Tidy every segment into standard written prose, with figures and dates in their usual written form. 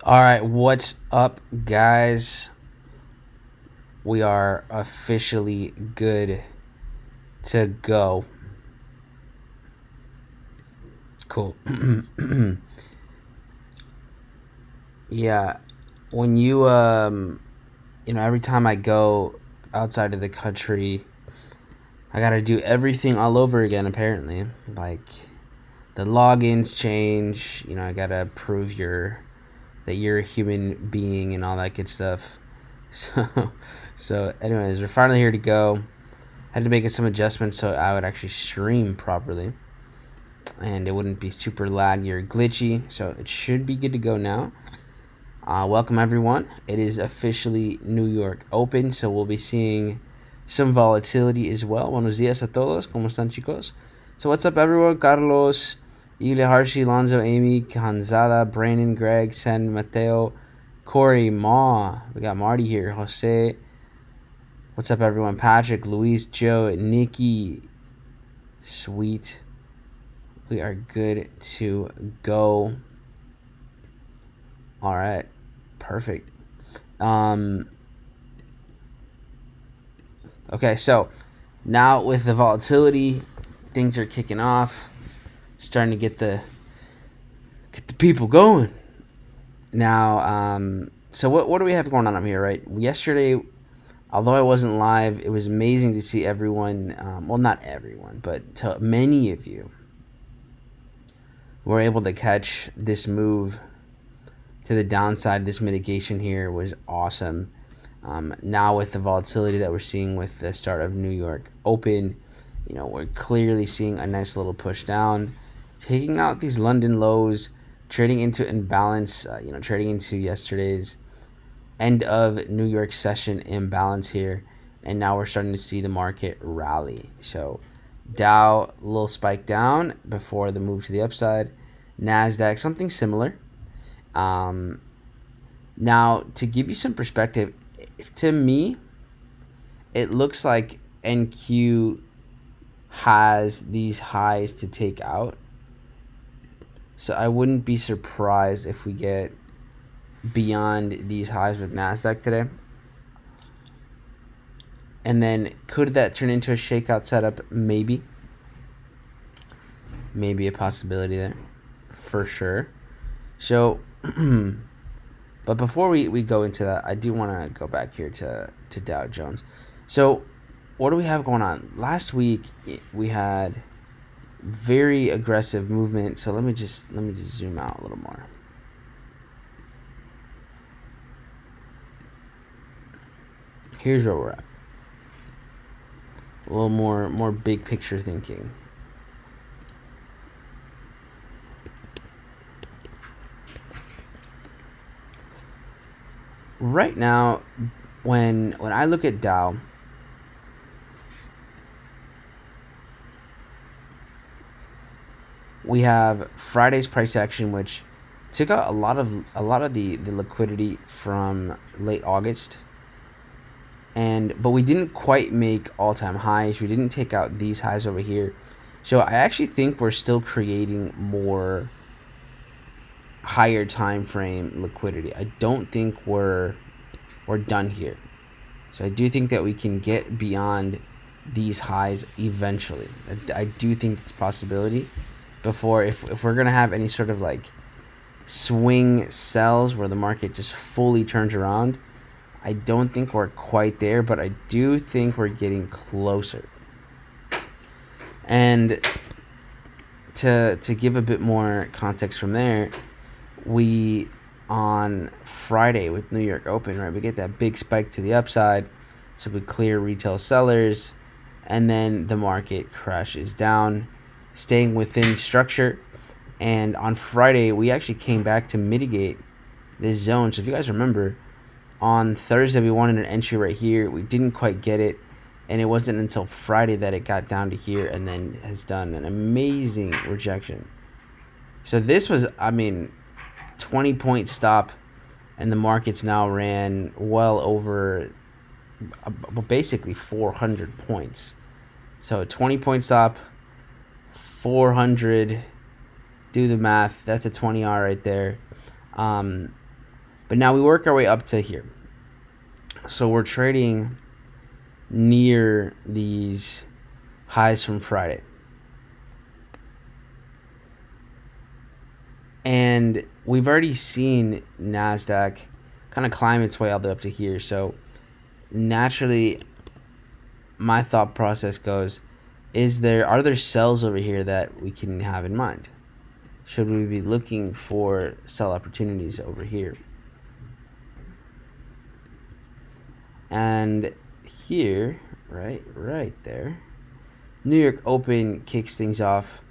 All right, what's up, guys? We are officially good to go. Cool. Yeah, when every time I go outside of the country, I gotta do everything all over again. Apparently, like the logins change. I gotta prove that you're a human being and all that good stuff. So, so anyways, we're finally here to go. Had to make some adjustments so I would actually stream properly and it wouldn't be super laggy or glitchy. So it should be good to go now. Welcome everyone. It is officially New York Open, so we'll be seeing some volatility as well. Buenos días a todos. ¿Cómo están, chicos? So what's up, everyone? Carlos, Ile, Harshi, Lonzo, Amy, Hanzada, Brandon, Greg, Sen, Mateo, Corey, Ma. We got Marty here. Jose. What's up, everyone? Patrick, Luis, Joe, Nikki. Sweet. We are good to go. All right. Perfect. Okay, so now with the volatility, things are kicking off. Starting to get the people going. Now, so what do we have going on up here, right? Yesterday, although I wasn't live, it was amazing to see everyone, well, not everyone, but to many of you were able to catch this move to the downside. This mitigation here was awesome. Now with the volatility that we're seeing with the start of New York Open, we're clearly seeing a nice little push down, taking out these London lows, trading into imbalance, trading into yesterday's end of New York session imbalance here, and now we're starting to see the market rally. So Dow, a little spike down before the move to the upside. NASDAQ, something similar. Now, to give you some perspective, to me, it looks like NQ has these highs to take out. So I wouldn't be surprised if we get beyond these highs with NASDAQ today. And then could that turn into a shakeout setup? Maybe. Maybe a possibility there. For sure. So, but before we go into that, I do want to go back here to Dow Jones. So, what do we have going on? Last week we had very aggressive movement. So let me just zoom out a little more. Here's where we're at. A little more big picture thinking. Right now, when I look at Dow, we have Friday's price action, which took out a lot of the liquidity from late August. But we didn't quite make all-time highs. We didn't take out these highs over here. So I actually think we're still creating more higher time frame liquidity. I don't think we're done here. So I do think that we can get beyond these highs eventually. I do think it's a possibility before, if we're going to have any sort of like swing sells where the market just fully turns around. I don't think we're quite there, but I do think we're getting closer. And to give a bit more context from there, we on Friday with New York Open, right, we get that big spike to the upside, so we clear retail sellers, and then the market crashes down, staying within structure. And on Friday, we actually came back to mitigate this zone. So if you guys remember, on Thursday, we wanted an entry right here. We didn't quite get it, and it wasn't until Friday that it got down to here and then has done an amazing rejection. So this was, 20-point stop, and the market's now ran well over, basically 400 points. So 20-point stop, 400, do the math, that's a 20R right there. But now we work our way up to here. So we're trading near these highs from Friday. And we've already seen NASDAQ kind of climb its way all the way up to here. So naturally, my thought process goes, are there sells over here that we can have in mind? Should we be looking for sell opportunities over here? And here, right there, New York Open kicks things off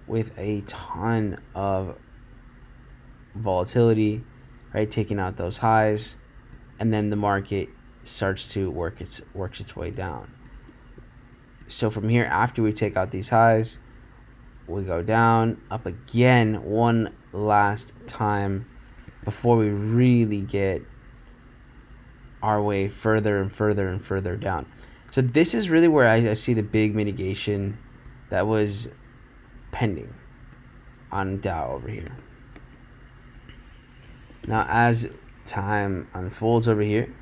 with a ton of volatility, right, taking out those highs, and then the market starts to works its way down. So from here, after we take out these highs, we go down, up again one last time before we really get our way further and further and further down. So this is really where I see the big mitigation that was pending on Dow over here. Now, as time unfolds over here,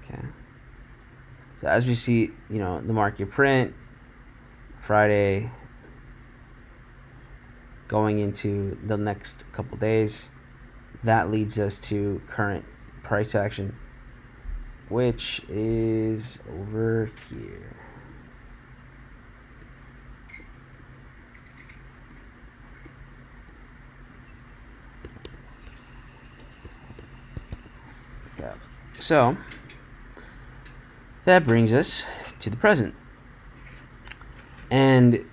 okay. So as we see, the market print Friday going into the next couple days, that leads us to current price action, which is over here. Yeah. So that brings us to the present. And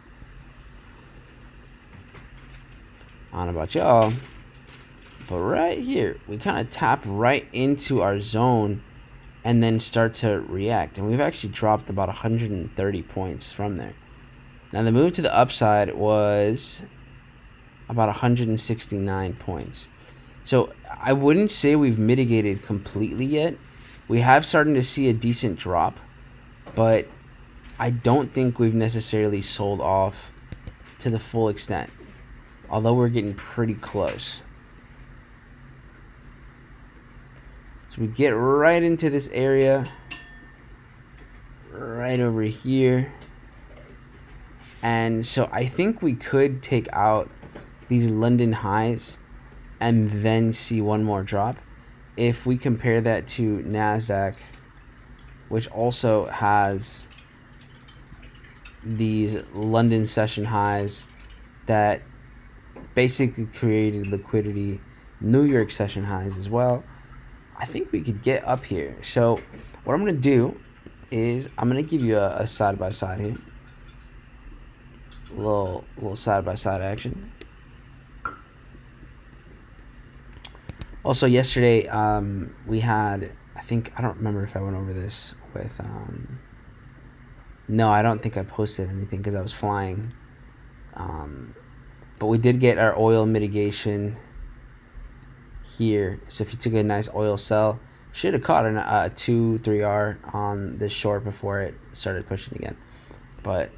I don't know about y'all, but right here, we kind of tap right into our zone and then start to react. And we've actually dropped about 130 points from there. Now, the move to the upside was about 169 points. So I wouldn't say we've mitigated completely yet. We have started to see a decent drop, but I don't think we've necessarily sold off to the full extent, although we're getting pretty close. So we get right into this area, right over here. And so I think we could take out these London highs and then see one more drop. If we compare that to NASDAQ, which also has these London session highs that basically created liquidity, New York session highs as well, I think we could get up here. So what I'm going to do is I'm going to give you a side-by-side here. A little side-by-side action. Also, yesterday, we had, I don't remember if I went over this with, no, I don't think I posted anything because I was flying. But we did get our oil mitigation here. So if you took a nice oil sell, should have caught a 2-3R on this short before it started pushing again. But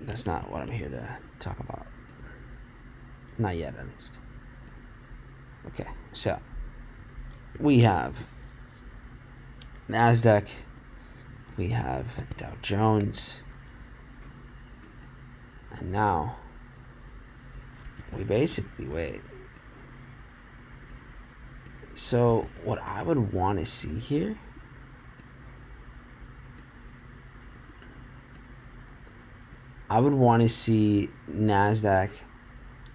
that's not what I'm here to talk about. Not yet, at least. Okay, so we have NASDAQ, we have Dow Jones, and now we basically wait. So what I would want to see here, I would want to see NASDAQ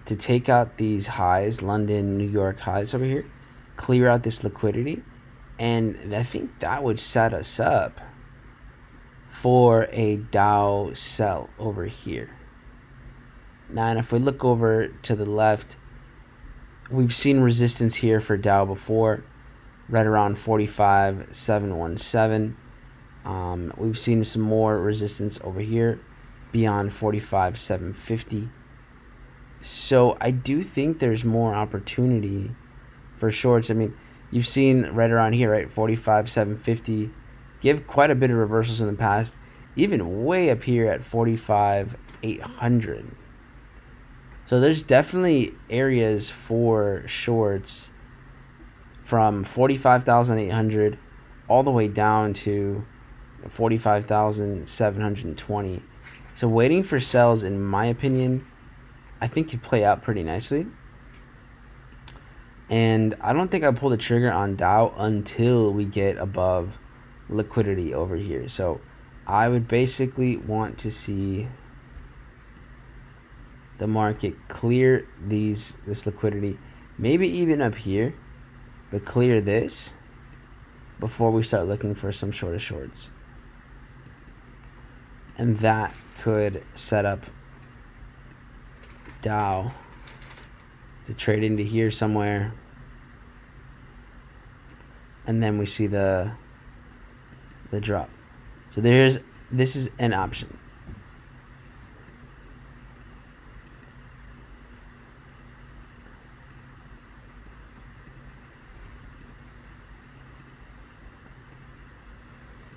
to take out these highs, London, New York highs over here, clear out this liquidity, and I think that would set us up for a Dow sell over here. Now, and if we look over to the left, we've seen resistance here for Dow before, right around 45,717. We've seen some more resistance over here beyond 45,750. So I do think there's more opportunity for shorts. I mean, you've seen right around here, right, 45,750 give quite a bit of reversals in the past, even way up here at 45,800. So there's definitely areas for shorts from 45,800 all the way down to 45,720. So waiting for sells, in my opinion, I think could play out pretty nicely. And I don't think I'll pull the trigger on Dow until we get above liquidity over here. So I would basically want to see the market clear this liquidity, maybe even up here, but clear this before we start looking for some shorts. And that could set up Dow to trade into here somewhere. And then we see the drop. So this is an option.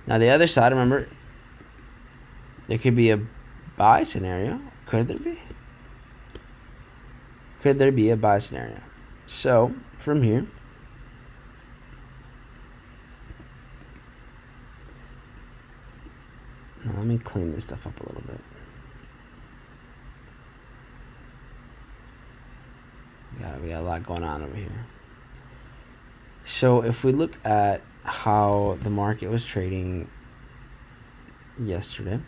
Now the other side, remember, there could be a buy scenario. Could there be? Could there be a buy scenario? So from here, now let me clean this stuff up a little bit. We got a lot going on over here. So if we look at how the market was trading yesterday,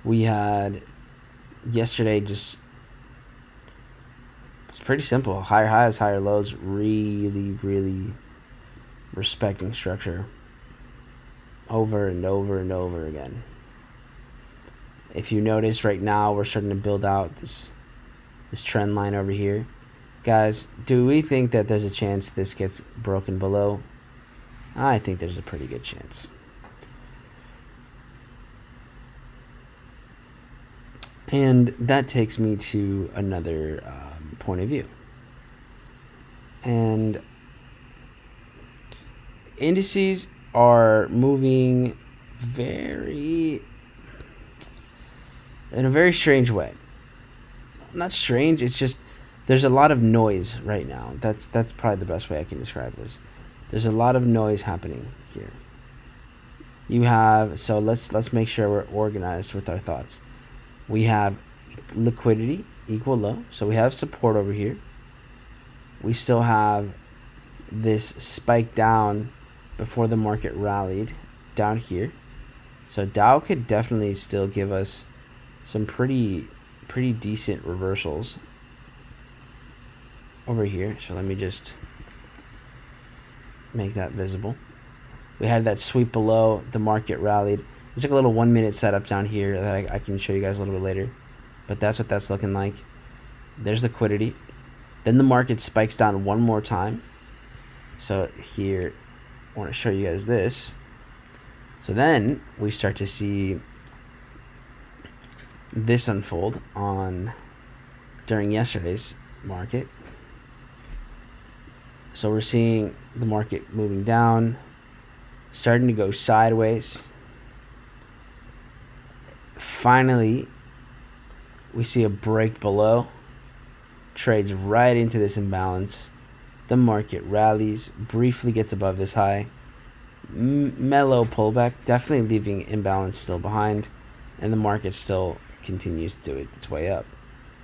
we had yesterday just, it's pretty simple. Higher highs, higher lows, really respecting structure over and over and over again. If you notice right now, we're starting to build out this trend line over here. Guys, do we think that there's a chance this gets broken below? I think there's a pretty good chance. And that takes me to another point of view. And indices are moving in a very strange way. Not strange, it's just there's a lot of noise right now. That's probably the best way I can describe this. There's a lot of noise happening here. You have, so let's make sure we're organized with our thoughts. We have liquidity equal low, so we have support over here. We still have this spike down before the market rallied down here. So Dow could definitely still give us some pretty decent reversals over here. So let me just make that visible. We had that sweep below, the market rallied. There's like a little 1 minute setup down here that I can show you guys a little bit later, but that's what that's looking like. There's liquidity. Then the market spikes down one more time. So here, I want to show you guys this. So then we start to see this unfold during yesterday's market. So we're seeing the market moving down, starting to go sideways. Finally, we see a break below, trades right into this imbalance. The market rallies, briefly gets above this high. Mellow pullback, definitely leaving imbalance still behind, and the market still continues to do its way up.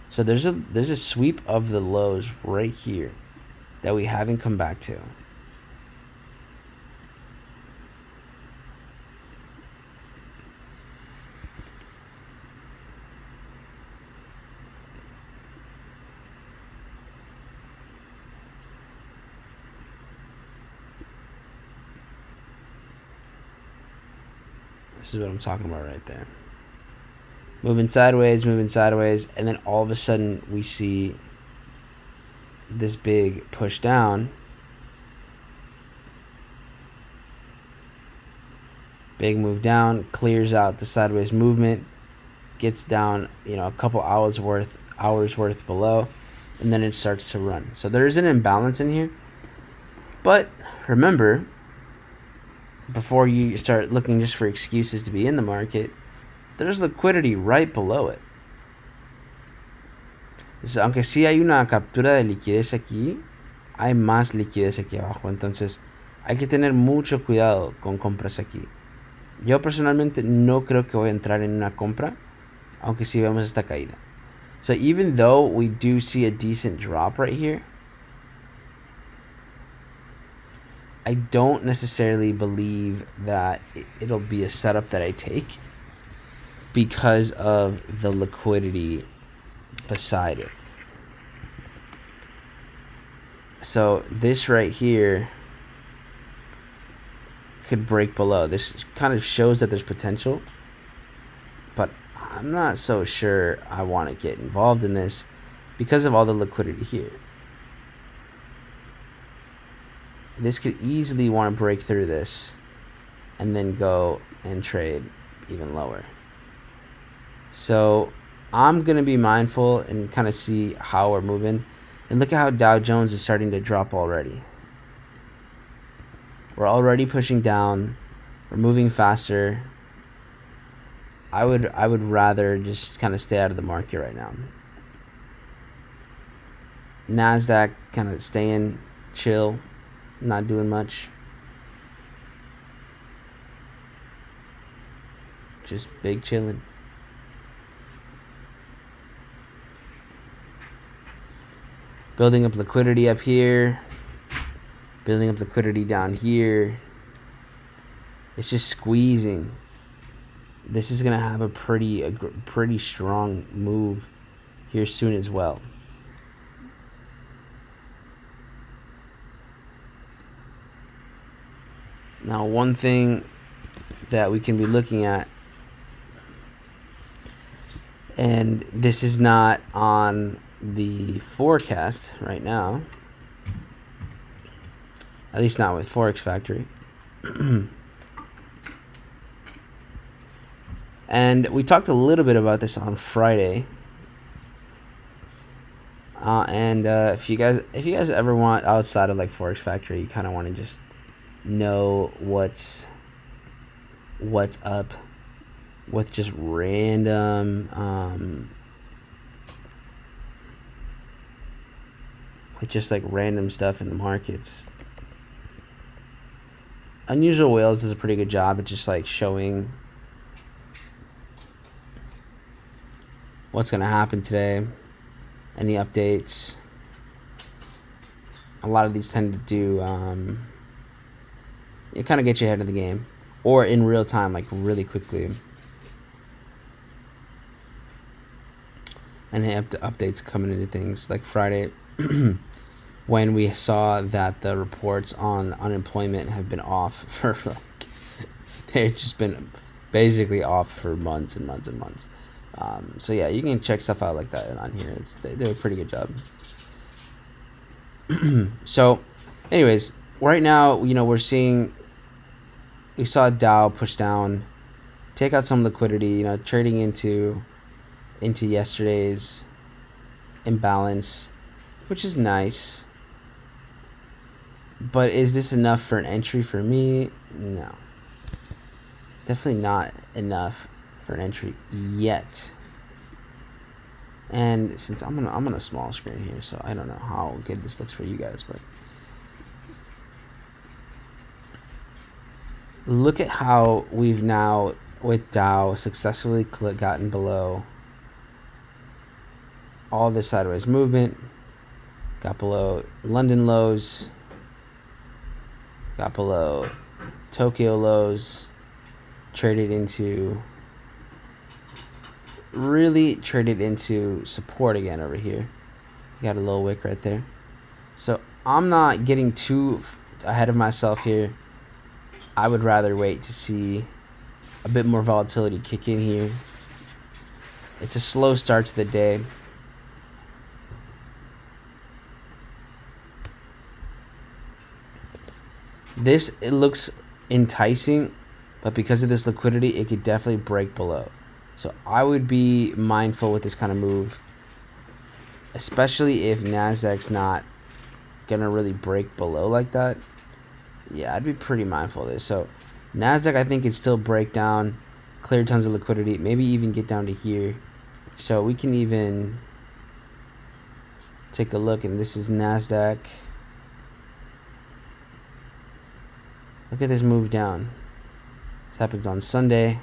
So there's a sweep of the lows right here that we haven't come back to. This is what I'm talking about right there. Moving sideways, and then all of a sudden we see this big push down. Big move down, clears out the sideways movement, gets down, a couple hours worth below, and then it starts to run. So there's an imbalance in here. But remember, before you start looking just for excuses to be in the market, there's liquidity right below it. Entonces, aunque sí hay una captura de liquidez aquí, hay más liquidez aquí abajo. Entonces hay que tener mucho cuidado con compras aquí. Yo personalmente no creo que voy a entrar en una compra, aunque sí vemos esta caída. So even though we do see a decent drop right here, I don't necessarily believe that it'll be a setup that I take because of the liquidity beside it. So this right here could break below. This kind of shows that there's potential, but I'm not so sure I want to get involved in this because of all the liquidity here. This could easily want to break through this and then go and trade even lower. So I'm going to be mindful and kind of see how we're moving. And look at how Dow Jones is starting to drop already. We're already pushing down. We're moving faster. I would rather just kind of stay out of the market right now. NASDAQ kind of staying chill, not doing much. Just big chilling. Building up liquidity up here. Building up liquidity down here. It's just squeezing. This is going to have a pretty strong move here soon as well. Now, one thing that we can be looking at, and this is not on the forecast right now, at least not with Forex Factory. And we talked a little bit about this on Friday. If you guys ever want, outside of like Forex Factory, you kind of want to just know what's up with just random random stuff in the markets. Unusual Whales does a pretty good job at just like showing what's going to happen today, any updates. A lot of these tend to do it kind of get you ahead of the game, or in real time, like really quickly. And they have updates coming into things like Friday when we saw that the reports on unemployment have been off for like, they've just been basically off for months and months and months. So yeah, you can check stuff out like that on here. They do a pretty good job. So anyways, right now, we saw Dow push down, take out some liquidity, trading into yesterday's imbalance, which is nice. But is this enough for an entry for me? No. Definitely not enough for an entry yet. And since I'm on a small screen here, so I don't know how good this looks for you guys, but look at how we've now, with Dow, successfully gotten below all this sideways movement, got below London lows, got below Tokyo lows, really traded into support again over here. Got a little wick right there. So I'm not getting too ahead of myself here. I would rather wait to see a bit more volatility kick in here. It's a slow start to the day. It looks enticing, but because of this liquidity, it could definitely break below. So I would be mindful with this kind of move, especially if NASDAQ's not gonna really break below like that. Yeah, I'd be pretty mindful of this. So NASDAQ, I think, could still break down, clear tons of liquidity, maybe even get down to here. So we can even take a look, and this is NASDAQ. Look at this move down. This happens on Sunday.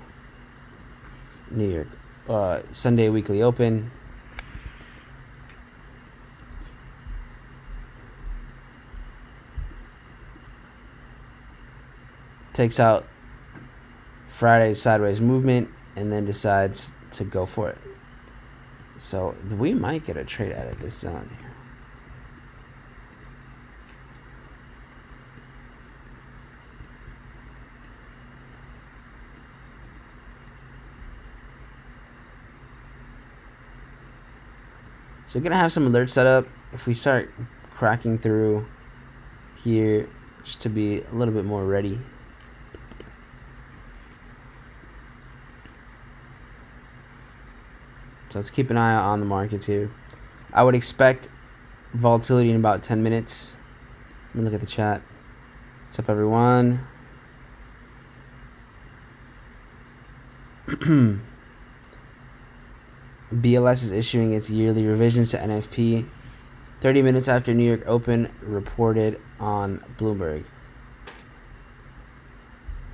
New York. Sunday weekly open. Takes out Friday's sideways movement and then decides to go for it. So we might get a trade out of this zone here. So we're going to have some alerts set up if we start cracking through here, just to be a little bit more ready. So let's keep an eye on the markets here. I would expect volatility in about 10 minutes. Let me look at the chat. What's up, everyone? BLS is issuing its yearly revisions to NFP 30 minutes after New York Open, reported on Bloomberg.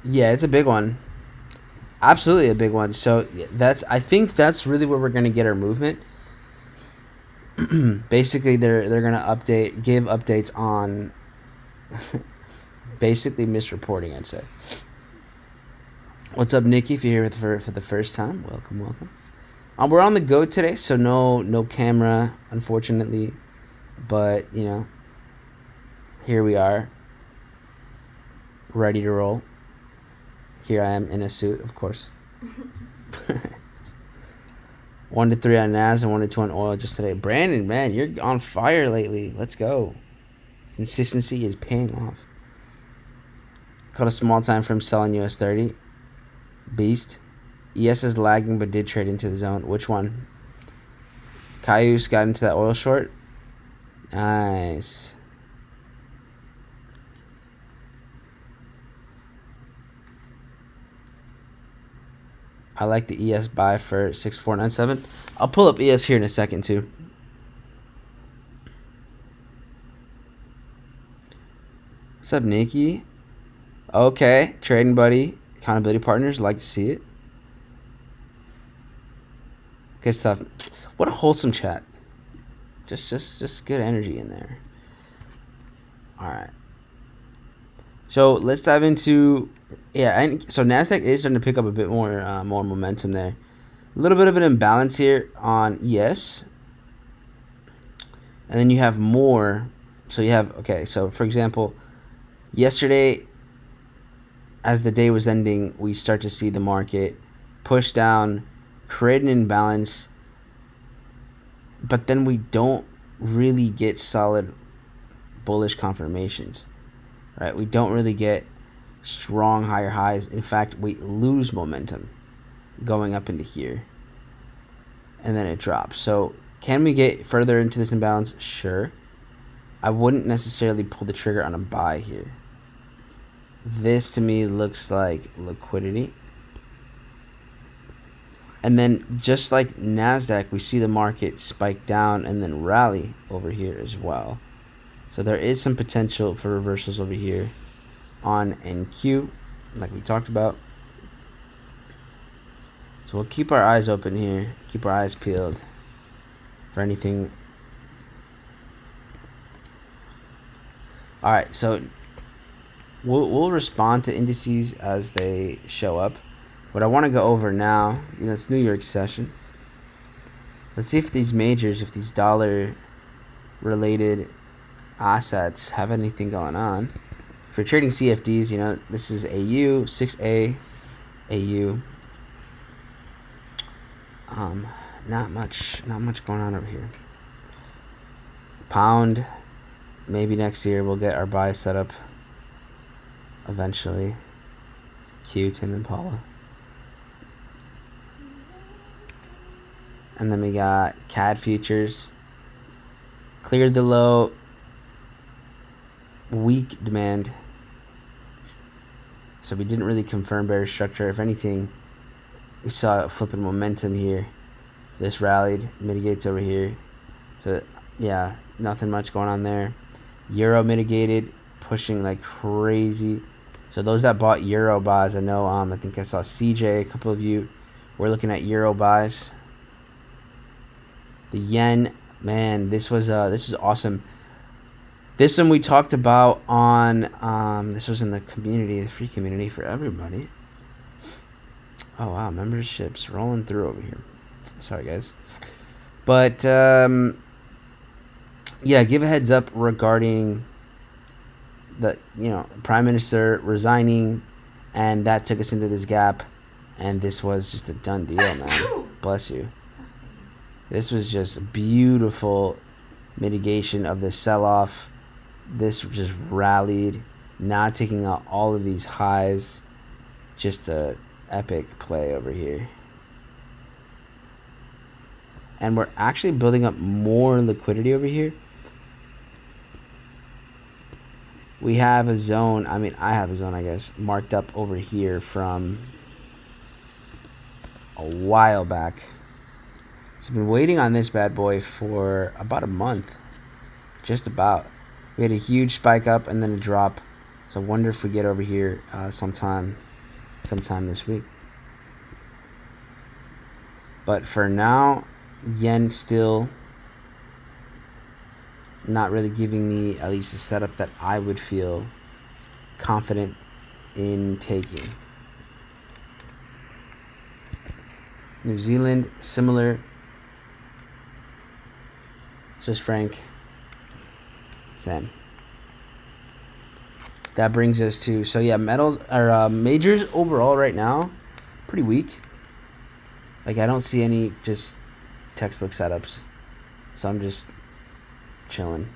Yeah, it's a big one. Absolutely a big one. So I think that's really where we're going to get our movement. Basically, they're going to give updates on basically misreporting, I'd say. What's up, Nikki? If you're here for the first time, welcome. We're on the go today, so no camera, unfortunately. But, here we are, ready to roll. Here I am in a suit, of course. 1 to 3 on NAS and 1 to 2 on oil just today. Brandon, man, you're on fire lately. Let's go. Consistency is paying off. Caught a small time from selling US 30. Beast. ES is lagging but did trade into the zone. Which one? Cayuse got into that oil short. Nice. I like the ES buy for 6497. I'll pull up ES here in a second too. What's up, Nikki? Okay, trading buddy, accountability partners. Like to see it. Good stuff. What a wholesome chat. Just good energy in there. All right. So let's dive into so Nasdaq is starting to pick up a bit more momentum there. A little bit of an imbalance here on ES, and then you have more. So you have So for example, yesterday, as the day was ending, we start to see the market push down, create an imbalance, but then we don't really get solid bullish confirmations, right? We don't really get strong higher highs. In fact, we lose momentum going up into here, and then it drops. So can we get further into this imbalance? Sure. I wouldn't necessarily pull the trigger on a buy here. This to me looks like liquidity. And then just like NASDAQ, we see the market spike down and then rally over here as well. So there is some potential for reversals over here on NQ, like we talked about. So we'll keep our eyes open here, keep our eyes peeled for anything. All right, so we'll respond to indices as they show up. What I want to go over now, it's New York session. Let's see if these majors, if these dollar-related assets have anything going on. For trading CFDs, this is AU, 6A, AU. Not much going on over here. Pound, maybe next year we'll get our buy set up eventually. Q, Tim and Paula. And then we got CAD futures. Cleared the low. Weak demand. So we didn't really confirm bearish structure. If anything, we saw a flipping momentum here. This rallied, mitigates over here. So yeah, nothing much going on there. Euro mitigated, pushing like crazy. So those that bought Euro buys, I know, I think I saw CJ, a couple of you were looking at Euro buys. The yen, man, this was awesome. This one we talked about on, this was in the community, the free community for everybody. Oh, wow, memberships rolling through over here. Sorry, guys. But, yeah, give a heads up regarding the, Prime Minister resigning, and that took us into this gap, and this was just a done deal, man. Bless you. This was just a beautiful mitigation of the sell-off. This just rallied, now taking out all of these highs. Just a epic play over here. And we're actually building up more liquidity over here. We have a zone, I have a zone, I guess, marked up over here from a while back. So I've been waiting on this bad boy for about a month. Just about. We had a huge spike up and then a drop. So I wonder if we get over here sometime this week. But for now, yen still not really giving me at least a setup that I would feel confident in taking. New Zealand, similar. Swiss franc, same. That brings us to, so yeah, metals or majors overall right now, pretty weak. Like, I don't see any just textbook setups, so I'm just chilling.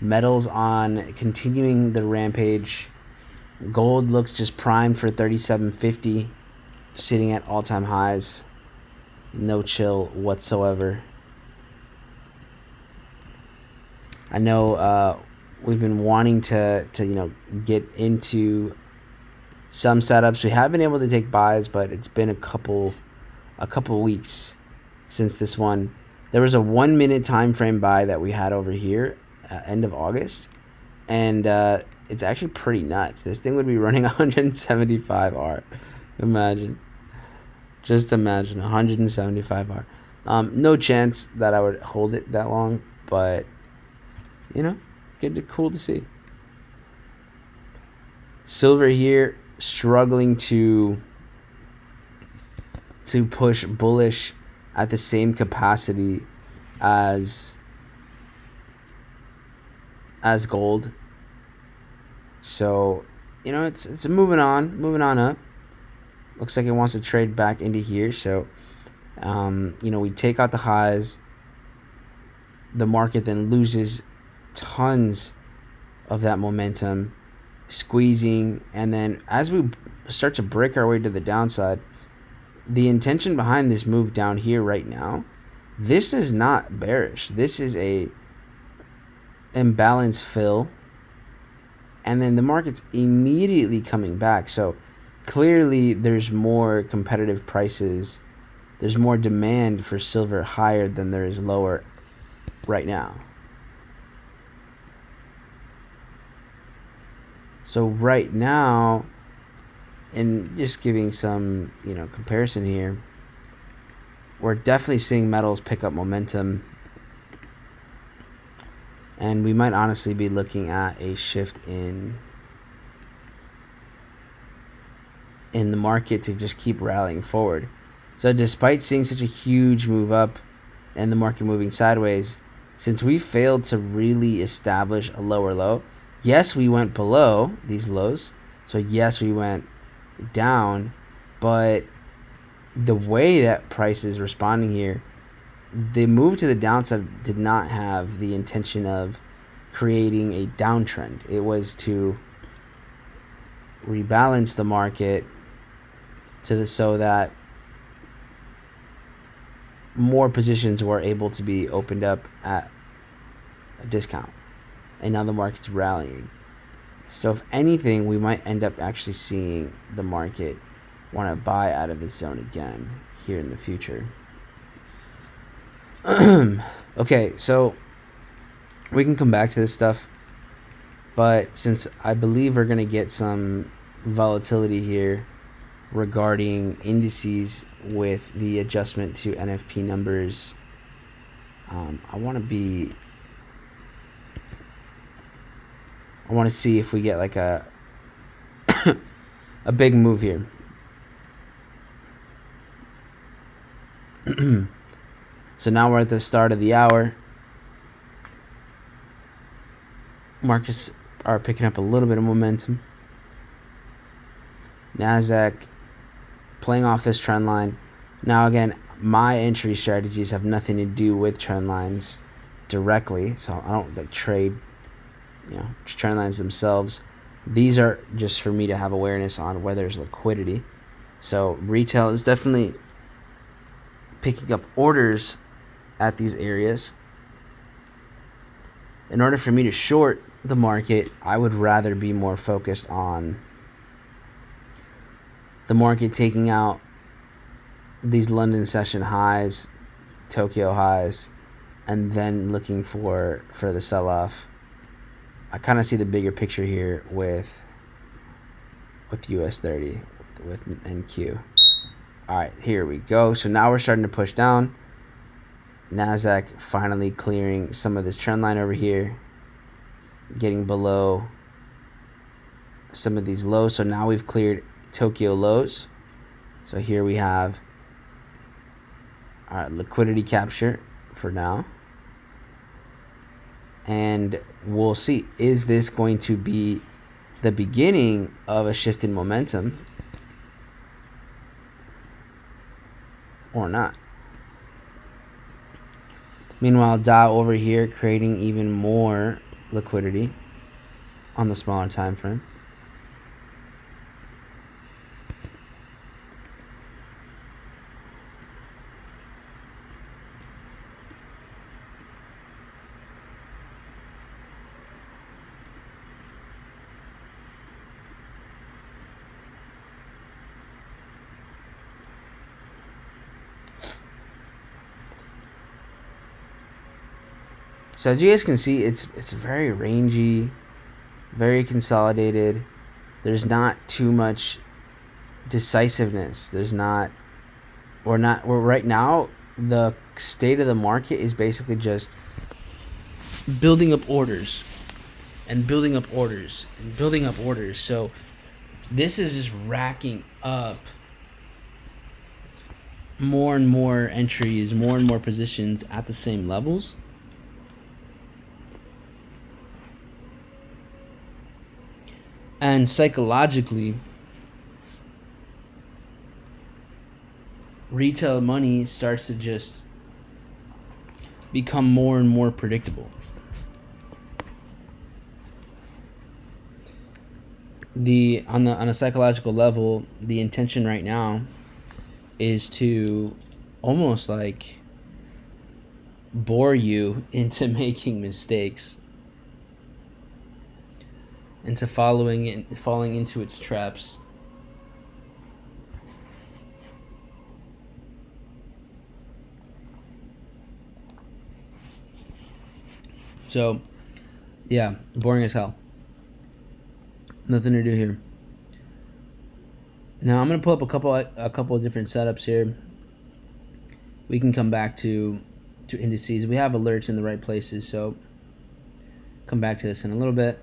Metals on continuing the rampage. Gold looks just primed for 37.50, sitting at all-time highs. No chill whatsoever. I know we've been wanting to get into some setups. We have been able to take buys, but it's been a couple weeks since this one. There was a 1 minute time frame buy that we had over here end of August, and it's actually pretty nuts. This thing would be running 175 R. Just imagine 175 R. No chance that I would hold it that long, but cool to see. Silver here struggling to push bullish at the same capacity as gold. So, it's moving on up. Looks like it wants to trade back into here. So, we take out the highs. The market then loses tons of that momentum, squeezing, and then as we start to break our way to the downside, the intention behind this move down here right now, this is not bearish. This is a imbalance fill, and then the market's immediately coming back. So clearly there's more competitive prices. There's more demand for silver higher than there is lower right now. So right now, and just giving some, comparison here, we're definitely seeing metals pick up momentum. And we might honestly be looking at a shift in the market to just keep rallying forward. So despite seeing such a huge move up and the market moving sideways, since we failed to really establish a lower low, yes, we went below these lows. So yes, we went down, but the way that price is responding here, the move to the downside did not have the intention of creating a downtrend. It was to rebalance the market so that more positions were able to be opened up at a discount. And now the market's rallying. So if anything, we might end up actually seeing the market want to buy out of this zone again here in the future. Okay, so We can come back to this stuff, but since I believe we're going to get some volatility here regarding indices with the adjustment to NFP numbers, I want to see if we get like a a big move here. So now we're at the start of the hour. Markets are picking up a little bit of momentum. Nasdaq playing off this trend line. Now again, my entry strategies have nothing to do with trend lines directly, so I don't like trade, trend lines themselves. These are just for me to have awareness on where there's liquidity. So retail is definitely picking up orders at these areas. In order for me to short the market, I would rather be more focused on the market taking out these London session highs, Tokyo highs, and then looking for the sell-off. I kind of see the bigger picture here with US 30, with NQ. All right, here we go. So now we're starting to push down. Nasdaq finally clearing some of this trend line over here, getting below some of these lows. So now we've cleared Tokyo lows. So here we have liquidity capture for now. And we'll see, is this going to be the beginning of a shift in momentum or not? Meanwhile, Dow over here creating even more liquidity on the smaller time frame. So as you guys can see, it's very rangy, very consolidated. There's not too much decisiveness. Right now, the state of the market is basically just building up orders and building up orders and building up orders. So this is just racking up more and more entries, more and more positions at the same levels. And psychologically, retail money starts to just become more and more predictable. On a psychological level, the intention right now is to almost like bore you into making mistakes, into falling into its traps. So, yeah, boring as hell. Nothing to do here. Now I'm gonna pull up a couple of different setups here. We can come back to indices. We have alerts in the right places, so come back to this in a little bit.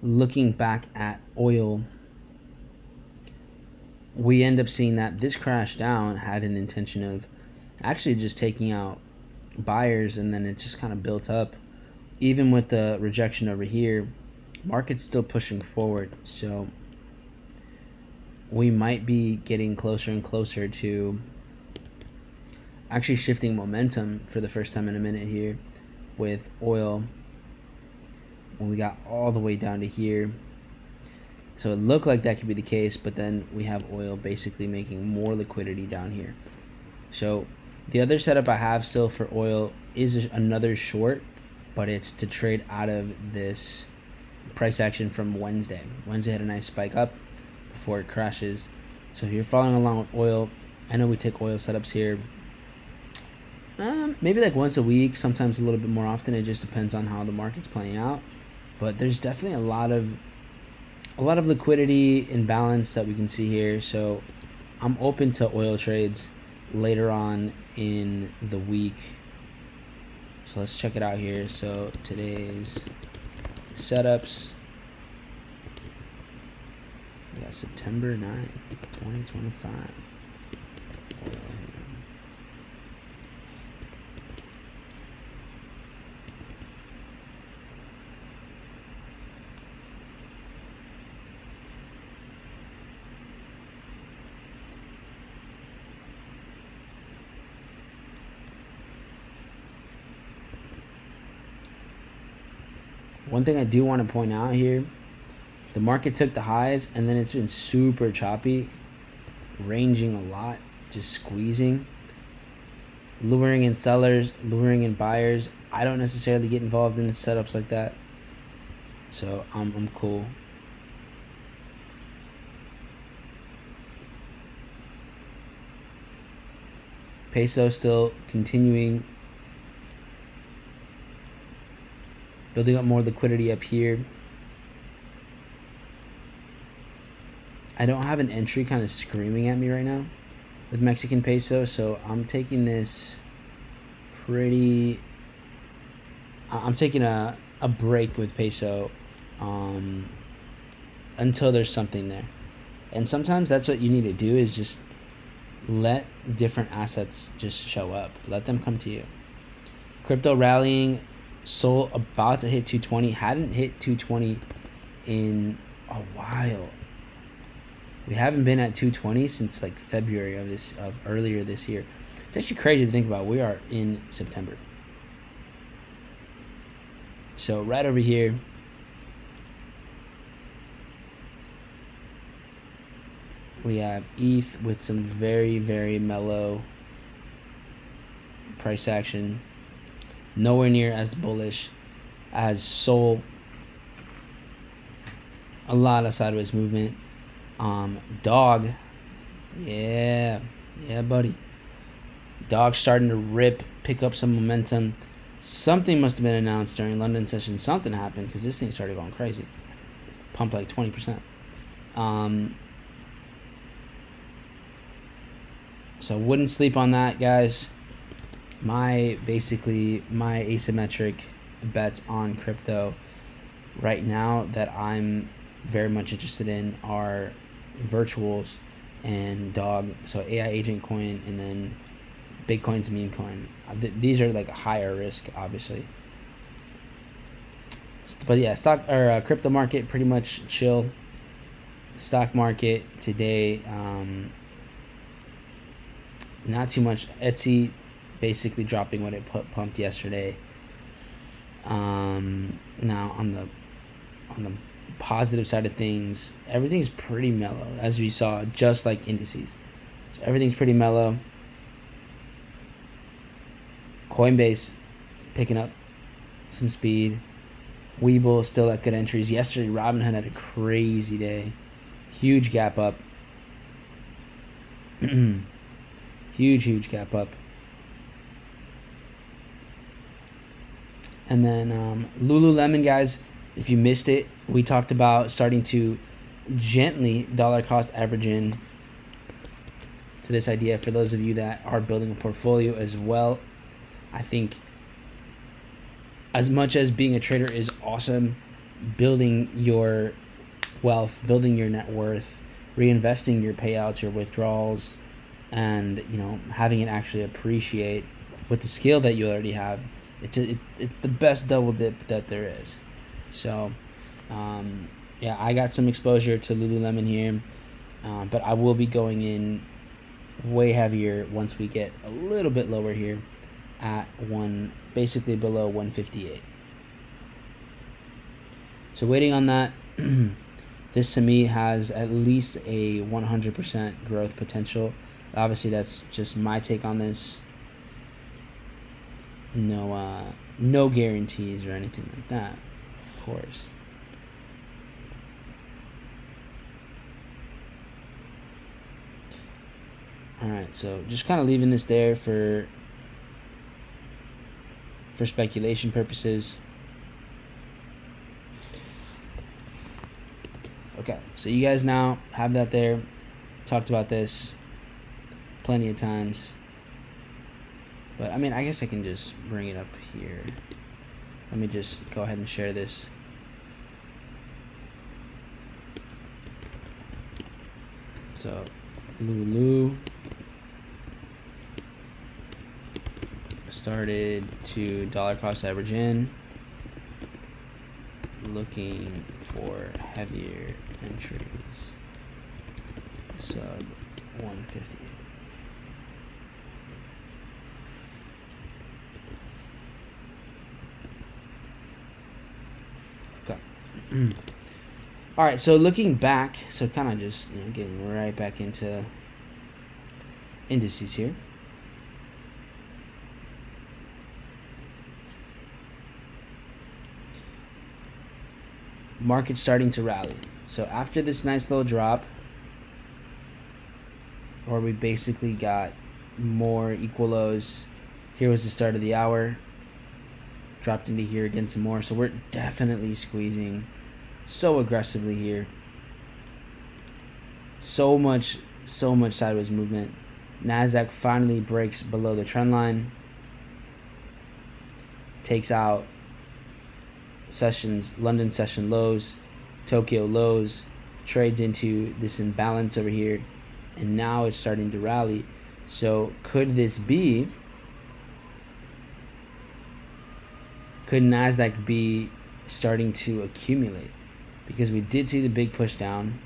Looking back at oil, we end up seeing that this crash down had an intention of actually just taking out buyers, and then it just kind of built up. Even with the rejection over here, market's still pushing forward. So we might be getting closer and closer to actually shifting momentum for the first time in a minute here with oil, when we got all the way down to here. So it looked like that could be the case, but then we have oil basically making more liquidity down here. So the other setup I have still for oil is another short, but it's to trade out of this price action from Wednesday. Wednesday had a nice spike up before it crashes. So if you're following along with oil, I know we take oil setups here Maybe like once a week, sometimes a little bit more often. It just depends on how the market's playing out. But there's definitely a lot of liquidity and balance that we can see here. So I'm open to oil trades later on in the week. So let's check it out here. So today's setups. We got September 9th, 2025. Oil here. One thing I do want to point out here, the market took the highs and then it's been super choppy, ranging a lot, just squeezing, luring in sellers, luring in buyers. I don't necessarily get involved in setups like that, so I'm cool. Peso still continuing, building up more liquidity up here. I don't have an entry kind of screaming at me right now with Mexican peso, so I'm taking this I'm taking a break with peso until there's something there. And sometimes that's what you need to do, is just let different assets just show up. Let them come to you. Crypto rallying, Sol about to hit 220. Hadn't hit 220 in a while. We haven't been at 220 since like February of earlier this year. It's actually crazy to think about. We are in September. So right over here, we have ETH with some very, very mellow price action. Nowhere near as bullish as Sol. A lot of sideways movement. Dog. Yeah, buddy. Dog starting to pick up some momentum. Something must have been announced during London session. Something happened because this thing started going crazy. Pumped like 20%. So wouldn't sleep on that, guys. My asymmetric bets on crypto right now that I'm very much interested in are virtuals and dog. So AI agent coin and then Bitcoin's meme coin. These are like higher risk, obviously. But yeah, crypto market pretty much chill. Stock market today, not too much. Etsy basically dropping what it pumped yesterday. Now on the positive side of things, everything's pretty mellow, as we saw, just like indices. So everything's pretty mellow. Coinbase picking up some speed. Webull still at good entries. Yesterday, Robinhood had a crazy day. Huge gap up. Huge gap up. And then Lululemon, guys, if you missed it, we talked about starting to gently dollar cost average in to this idea for those of you that are building a portfolio as well. I think as much as being a trader is awesome, building your wealth, building your net worth, reinvesting your payouts, your withdrawals, and having it actually appreciate with the skill that you already have, it's the best double dip that there is. So yeah, I got some exposure to Lululemon here, but I will be going in way heavier once we get a little bit lower here at basically below 158. So waiting on that. This to me has at least a 100% growth potential. Obviously, that's just my take on this. No guarantees or anything like that, of course. All right, so just kind of leaving this there for for speculation purposes. Okay, so you guys now have that there. Talked about this plenty of times. But I mean, I guess I can just bring it up here. Let me just go ahead and share this. So, Lulu started to dollar cost average in, looking for heavier entries, sub 150. Okay. All right, so looking back, so kind of just getting right back into indices here. Market starting to rally. So after this nice little drop, or we basically got more equal lows. Here was the start of the hour. Dropped into here again some more. So we're definitely squeezing so aggressively here. So much sideways movement. Nasdaq finally breaks below the trend line. Takes out London session lows, Tokyo lows, trades into this imbalance over here, and now it's starting to rally. So could Nasdaq be starting to accumulate? Because we did see the big push down.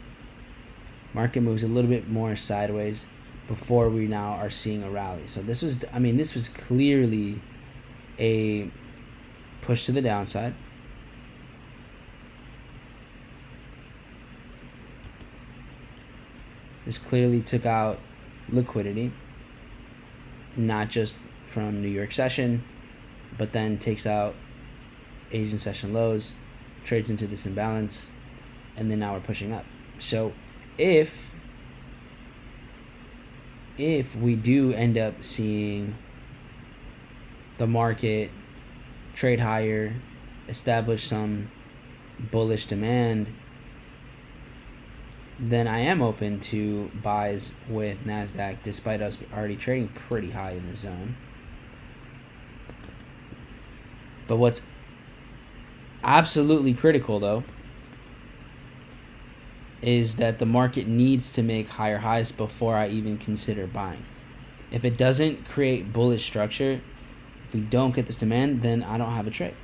Market moves a little bit more sideways before we now are seeing a rally. So this was clearly a push to the downside. This clearly took out liquidity, not just from New York session, but then takes out Asian session lows, trades into this imbalance, and then now we're pushing up. So if we do end up seeing the market trade higher, establish some bullish demand, then I am open to buys with Nasdaq, despite us already trading pretty high in the zone. But what's absolutely critical, though, is that the market needs to make higher highs before I even consider buying. If it doesn't create bullish structure, if we don't get this demand, then I don't have a trade.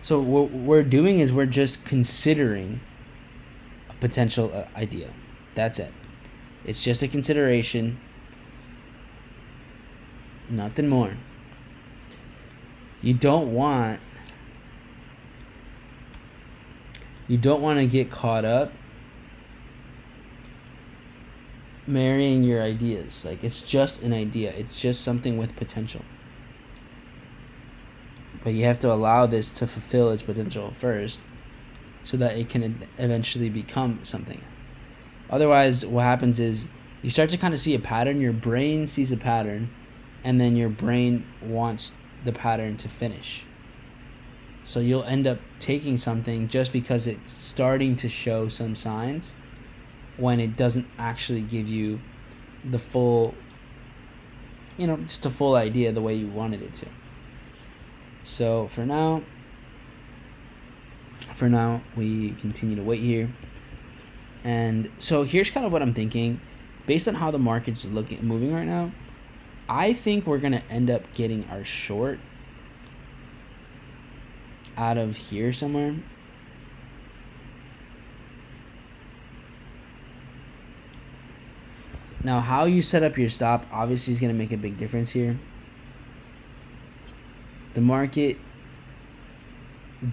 So what we're doing is we're just considering a potential idea. That's it. It's just a consideration, nothing more. You don't want to get caught up marrying your ideas. Like, it's just an idea. It's just something with potential. But you have to allow this to fulfill its potential first so that it can eventually become something. Otherwise, what happens is you start to kind of see a pattern. Your brain sees a pattern, and then your brain wants the pattern to finish. So you'll end up taking something just because it's starting to show some signs when it doesn't actually give you the full, just a full idea the way you wanted it to. So for now, we continue to wait here. And so here's kind of what I'm thinking. Based on how the market's moving right now, I think we're going to end up getting our short out of here somewhere. Now, how you set up your stop obviously is going to make a big difference here. The market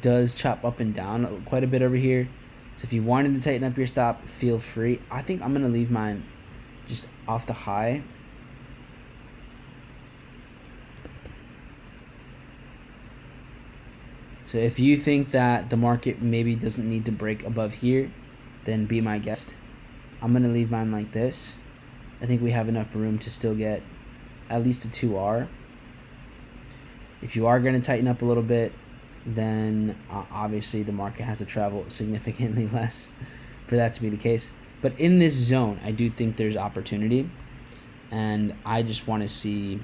does chop up and down quite a bit over here. So if you wanted to tighten up your stop, feel free. I think I'm going to leave mine just off the high. So if you think that the market maybe doesn't need to break above here, then be my guest. I'm going to leave mine like this. I think we have enough room to still get at least a 2R. If you are going to tighten up a little bit, then obviously the market has to travel significantly less for that to be the case. But in this zone, I do think there's opportunity, and I just want to see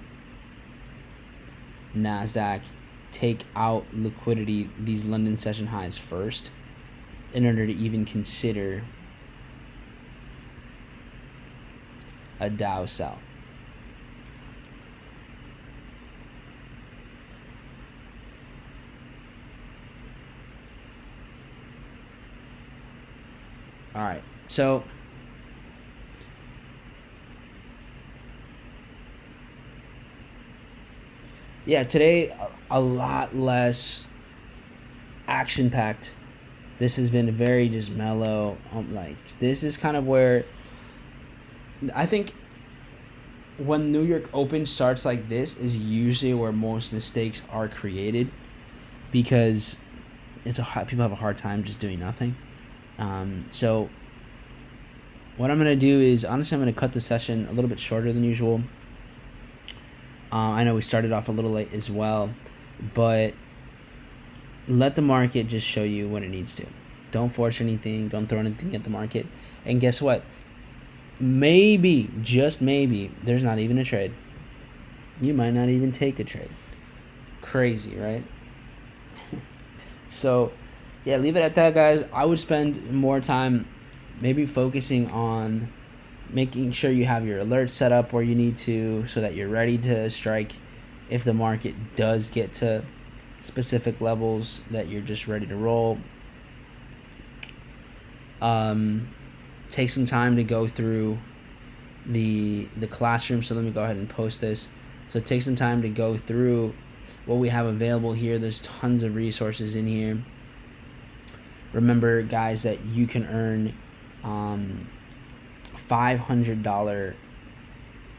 NASDAQ take out liquidity, these London session highs first, in order to even consider a Dow sell. All right, so yeah, today a lot less action packed. This has been very just mellow. Like, this is kind of where I think when New York Open starts like this is usually where most mistakes are created, because people have a hard time just doing nothing. So what I'm going to do is, honestly, I'm going to cut the session a little bit shorter than usual. I know we started off a little late as well, but let the market just show you what it needs to. Don't force anything. Don't throw anything at the market. And guess what? Maybe, just maybe, there's not even a trade. You might not even take a trade. Crazy, right? So, yeah, leave it at that, guys. I would spend more time maybe focusing on making sure you have your alerts set up where you need to, so that you're ready to strike if the market does get to specific levels, that you're just ready to roll. Take some time to go through the classroom. So let me go ahead and post this. So take some time to go through what we have available here. There's tons of resources in here. Remember, guys, that you can earn $500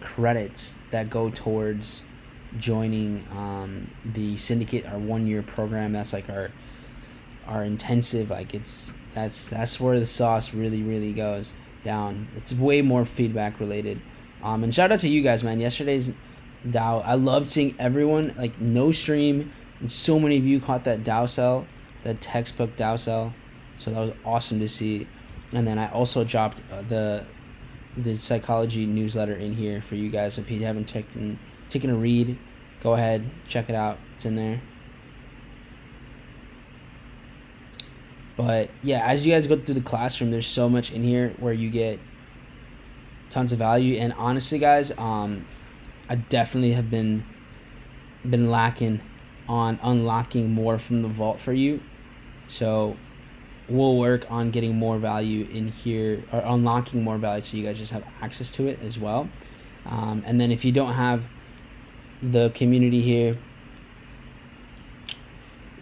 credits that go towards joining the syndicate, our 1-year program. That's like our intensive. Like, that's where the sauce really goes down. It's way more feedback related. And shout out to you guys, man. Yesterday's Dow, I loved seeing everyone, like, no stream, and so many of you caught that Dow sell, that textbook Dow sell. So that was awesome to see. And then I also dropped the psychology newsletter in here for you guys. If you haven't taken a read, go ahead, check it out. It's in there. But yeah, as you guys go through the classroom, there's so much in here where you get tons of value. And honestly, guys, I definitely have been lacking on unlocking more from the vault for you. So we'll work on getting more value in here, or unlocking more value, so you guys just have access to it as well. And then if you don't have the community here,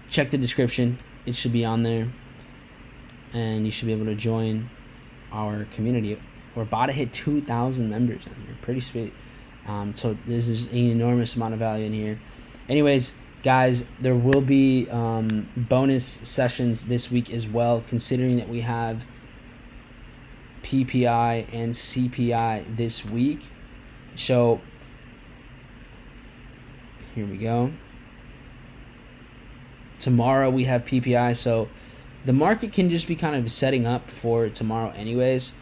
check the description. It should be on there, and you should be able to join our community. We're about to hit 2,000 members in here. Pretty sweet. So this is an enormous amount of value in here. Anyways, guys, there will be bonus sessions this week as well, considering that we have PPI and CPI this week. So here we go. Tomorrow we have PPI, so the market can just be kind of setting up for tomorrow anyways.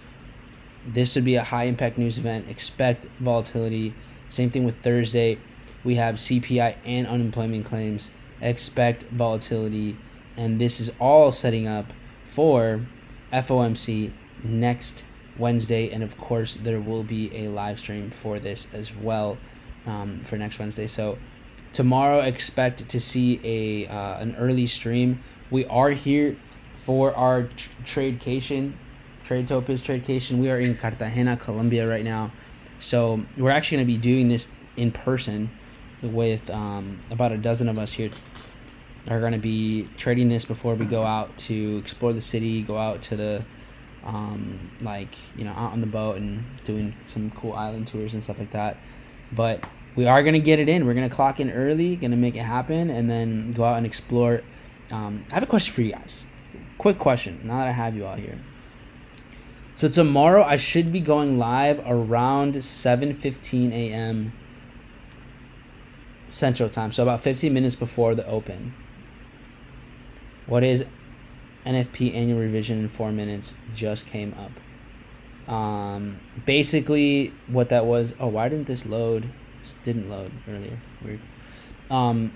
This would be a high impact news event. Expect volatility. Same thing with Thursday. We have CPI and unemployment claims. Expect volatility. And this is all setting up for FOMC next Wednesday. And of course, there will be a live stream for this as well for next Wednesday. So tomorrow, expect to see an early stream. We are here for our Tradetopia's Tradecation. We are in Cartagena, Colombia right now. So we're actually going to be doing this in person with about a dozen of us here. Are going to be trading this before we go out to explore the city, go out to the out on the boat and doing some cool island tours and stuff like that. But we are going to get it in. We're going to clock in early, going to make it happen, and then go out and explore. I have a question for you guys. Quick question, now that I have you all here. So tomorrow I should be going live around 7:15 a.m. Central Time, so about 15 minutes before the open. What is NFP annual revision in 4 minutes? Just came up. Basically what that was. Oh, why didn't this load? This didn't load earlier. Weird. But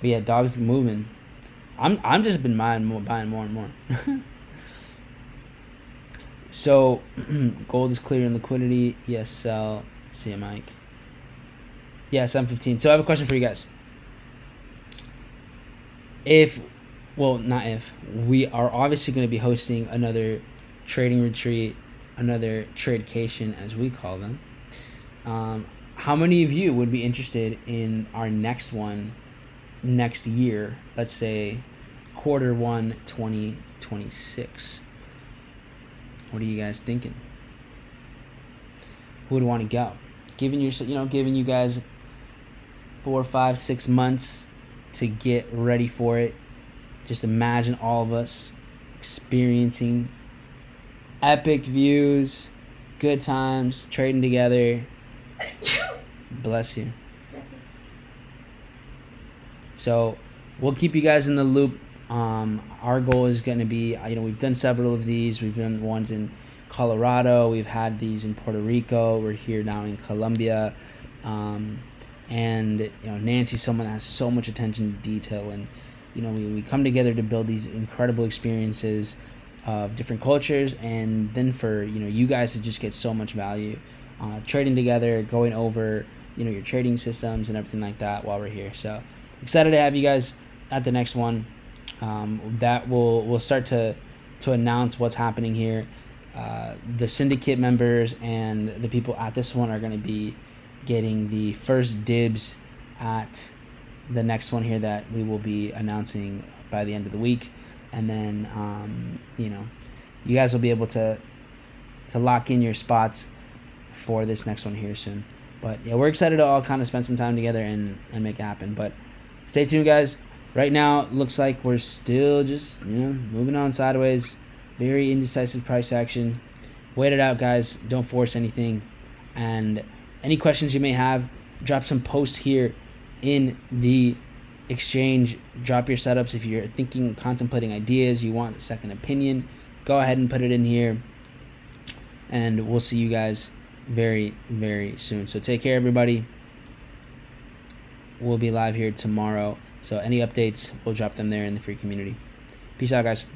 yeah, dogs moving. I'm just been buying more and more. So gold is clear in liquidity. Yes, sell. See you, Mike. Yeah, 7:15. So I have a question for you guys. We are obviously going to be hosting another trading retreat, another tradecation as we call them. How many of you would be interested in our next one next year? Let's say Q1 2026. What are you guys thinking? Who would want to go? Giving you guys 4, 5, 6 months to get ready for it. Just imagine all of us experiencing epic views, good times, trading together. Bless you. So we'll keep you guys in the loop. Our goal is going to be, we've done several of these. We've done ones in Colorado. We've had these in Puerto Rico. We're here now in Colombia. And Nancy's someone that has so much attention to detail, and we come together to build these incredible experiences of different cultures, and then for you guys to just get so much value trading together, going over your trading systems and everything like that while we're here. So excited to have you guys at the next one. That we'll start to announce what's happening here. The syndicate members and the people at this one are going to be getting the first dibs at the next one here that we will be announcing by the end of the week. And then you guys will be able to lock in your spots for this next one here soon. But yeah, we're excited to all kind of spend some time together and make it happen. But stay tuned, guys. Right now it looks like we're still just moving on sideways. Very indecisive price action. Wait it out, guys. Don't force anything. And any questions you may have, drop some posts here in the exchange. Drop your setups. If you're contemplating ideas, you want a second opinion, go ahead and put it in here. And we'll see you guys very, very soon. So take care, everybody. We'll be live here tomorrow. So any updates, we'll drop them there in the free community. Peace out, guys.